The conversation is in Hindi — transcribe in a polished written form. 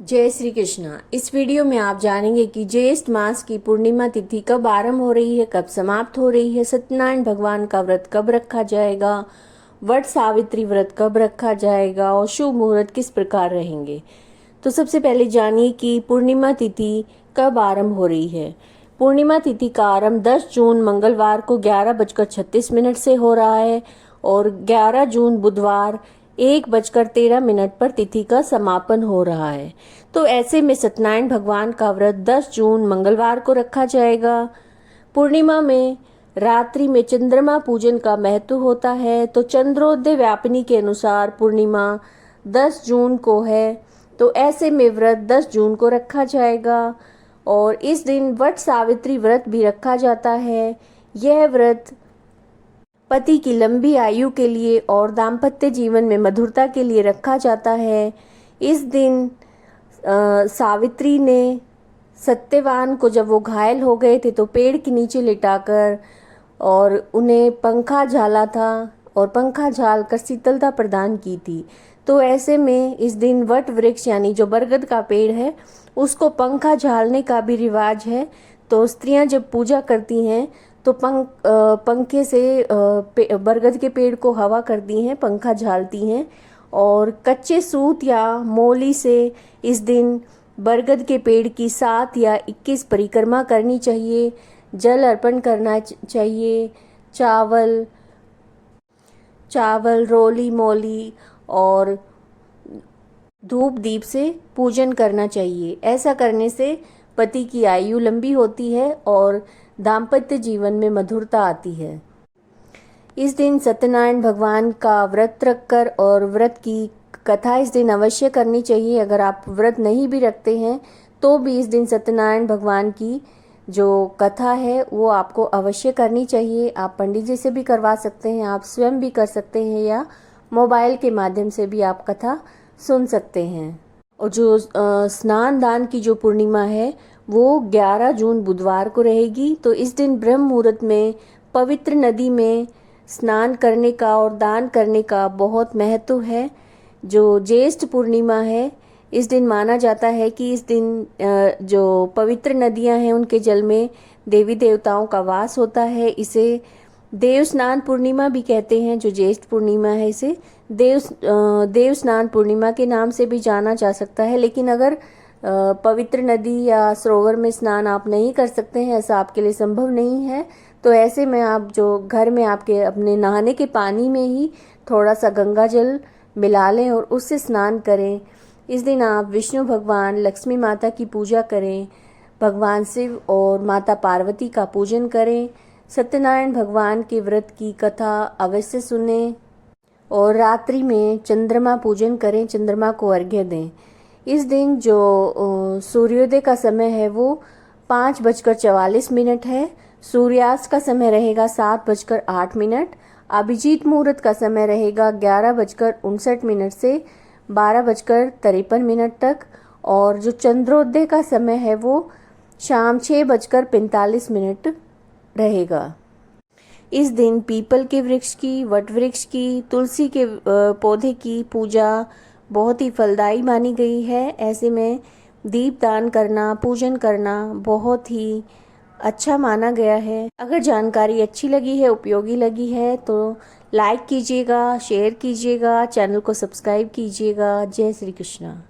जय श्री कृष्णा। इस वीडियो में आप जानेंगे कि ज्येष्ठ मास की पूर्णिमा तिथि कब आरंभ हो रही है, कब समाप्त हो रही है, सत्यनारायण भगवान का व्रत कब रखा जाएगा, वट सावित्री व्रत कब रखा जाएगा और शुभ मुहूर्त किस प्रकार रहेंगे। तो सबसे पहले जानिए कि पूर्णिमा तिथि कब आरंभ हो रही है। पूर्णिमा तिथि का आरंभ 10 जून मंगलवार को 11:36 से हो रहा है और 11 जून बुधवार 1:13 पर तिथि का समापन हो रहा है। तो ऐसे में सत्यनारायण भगवान का व्रत 10 जून मंगलवार को रखा जाएगा। पूर्णिमा में रात्रि में चंद्रमा पूजन का महत्व होता है। तो चंद्रोदय व्यापिनी के अनुसार पूर्णिमा 10 जून को है, तो ऐसे में व्रत 10 जून को रखा जाएगा। और इस दिन वट सावित्री व्रत भी रखा जाता है। यह व्रत पति की लंबी आयु के लिए और दाम्पत्य जीवन में मधुरता के लिए रखा जाता है। इस दिन सावित्री ने सत्यवान को, जब वो घायल हो गए थे, तो पेड़ के नीचे लिटाकर और उन्हें पंखा झाला था और पंखा झाल कर शीतलता प्रदान की थी। तो ऐसे में इस दिन वट वृक्ष यानी जो बरगद का पेड़ है उसको पंखा झालने का भी रिवाज है। तो स्त्रियां जब पूजा करती हैं तो पंखे से बरगद के पेड़ को हवा करती हैं, पंखा झालती हैं और कच्चे सूत या मोली से इस दिन बरगद के पेड़ की 7 या 21 परिक्रमा करनी चाहिए। जल अर्पण करना चाहिए। चावल रोली मोली और धूप दीप से पूजन करना चाहिए। ऐसा करने से पति की आयु लंबी होती है और दाम्पत्य जीवन में मधुरता आती है। इस दिन सत्यनारायण भगवान का व्रत रखकर और व्रत की कथा इस दिन अवश्य करनी चाहिए। अगर आप व्रत नहीं भी रखते हैं तो भी इस दिन सत्यनारायण भगवान की जो कथा है वो आपको अवश्य करनी चाहिए। आप पंडित जी से भी करवा सकते हैं, आप स्वयं भी कर सकते हैं या मोबाइल के माध्यम से भी आप कथा सुन सकते हैं। और जो स्नान दान की जो पूर्णिमा है वो 11 जून बुधवार को रहेगी। तो इस दिन ब्रह्म मुहूर्त में पवित्र नदी में स्नान करने का और दान करने का बहुत महत्व है। जो ज्येष्ठ पूर्णिमा है इस दिन माना जाता है कि इस दिन जो पवित्र नदियां हैं उनके जल में देवी देवताओं का वास होता है। इसे देव स्नान पूर्णिमा भी कहते हैं। जो ज्येष्ठ पूर्णिमा है इसे देव स्नान पूर्णिमा के नाम से भी जाना जा सकता है। लेकिन अगर पवित्र नदी या सरोवर में स्नान आप नहीं कर सकते हैं, ऐसा आपके लिए संभव नहीं है, तो ऐसे में आप जो घर में आपके अपने नहाने के पानी में ही थोड़ा सा गंगा जल मिला लें और उससे स्नान करें। इस दिन आप विष्णु भगवान, लक्ष्मी माता की पूजा करें, भगवान शिव और माता पार्वती का पूजन करें, सत्यनारायण भगवान के व्रत की कथा अवश्य सुनें और रात्रि में चंद्रमा पूजन करें, चंद्रमा को अर्घ्य दें। इस दिन जो सूर्योदय का समय है वो 5:44 है। सूर्यास्त का समय रहेगा 7:08। अभिजीत मुहूर्त का समय रहेगा 11:59 से 12:53 तक। और जो चंद्रोदय का समय है वो शाम 6:45 रहेगा। इस दिन पीपल के वृक्ष की, वट वृक्ष की, तुलसी के पौधे की पूजा बहुत ही फलदायी मानी गई है। ऐसे में दीप दान करना, पूजन करना बहुत ही अच्छा माना गया है। अगर जानकारी अच्छी लगी है, उपयोगी लगी है तो लाइक कीजिएगा, शेयर कीजिएगा, चैनल को सब्सक्राइब कीजिएगा। जय श्री कृष्णा।